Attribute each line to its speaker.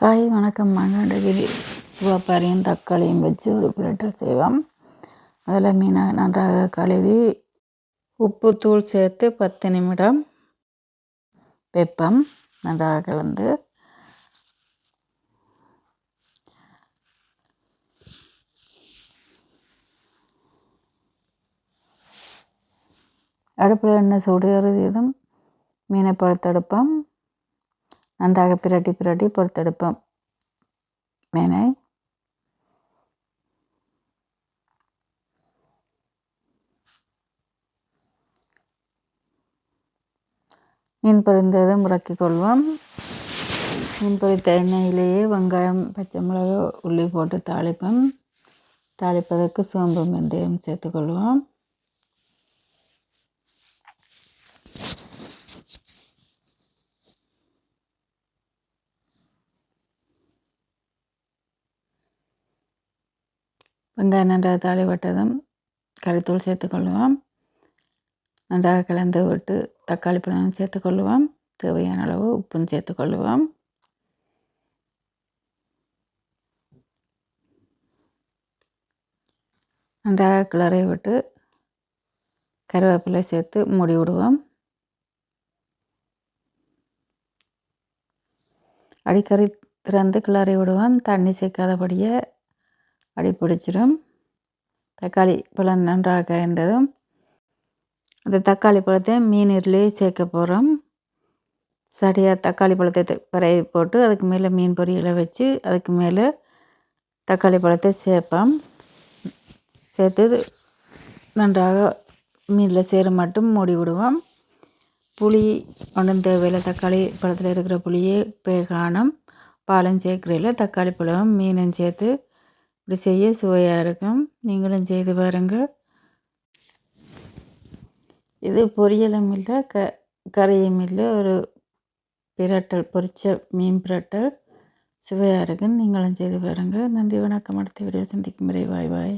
Speaker 1: Hi வணக்கம். இன்றைக்கு சிவப்பாரியும் தக்காளியும் வச்சு ஒரு பிரட்டல் செய்வோம். அதில் மீனை நன்றாக கழுவி உப்பு தூள் சேர்த்து 10 நிமிடம் வைப்போம். நன்றாக கலந்து அடுப்பில் எண்ணெய் சூடு ஏறியதும் மீனை பொறுத்தெடுப்போம். நன்றாக பிரட்டி பொறுத்தெடுப்போம் மீனை. மீன் பொரிந்ததும் இறக்கிக் கொள்வோம். மீன் பொரித்த எண்ணெயிலேயே வெங்காயம், பச்சை மிளகு, உள்ளி போட்டு தாளிப்போம். தாளிப்பதற்கு சோம்பு, வெந்தயம் சேர்த்துக்கொள்வோம். வெங்காயம் நன்றாக தாளிப்பட்டதும் கறித்தூள் சேர்த்துக்கொள்வோம். நன்றாக கலந்து விட்டு தக்காளி பழம் சேர்த்துக்கொள்வோம். தேவையான அளவு உப்பும் சேர்த்துக்கொள்வோம். நன்றாக கிளறி விட்டு கருவேப்பிலை சேர்த்து மூடி விடுவோம். அடிக்கடி திறந்து கிளறி விடுவோம். தண்ணி சேர்க்காதபடியே அடி பிடிச்சிடும். தக்காளி பழம் நன்றாக கரைந்ததும் அந்த தக்காளி பழத்தை மீனிலே சேர்க்க போகிறோம். சரியாக தக்காளி பழத்தை பரவி போட்டு அதுக்கு மேலே மீன் பொரியலை வச்சு அதுக்கு மேலே தக்காளி பழத்தை சேர்ப்போம். சேர்த்து நன்றாக மீனில் சேர மட்டும் மூடி விடுவோம். புளி ஒன்றும் தேவையில்லை. தக்காளி பழத்தில் இருக்கிற புளியே காணும். பாலும் சேர்க்கிறதில்ல. தக்காளி பழம் மீனும் சேர்த்து இப்படி செய்ய சுவையாக இருக்கும். நீங்களும் செய்து பாருங்கள். இது பொரியலும் இல்லை, கறியும் இல்லை, ஒரு பிரட்டல், பொரிச்ச மீன் பிரட்டல் சுவையாக இருக்குன்னு நீங்களும் செய்து பாருங்கள். நன்றி, வணக்கம். அடுத்த வீடியோ சந்திக்கும் வரை பாய்.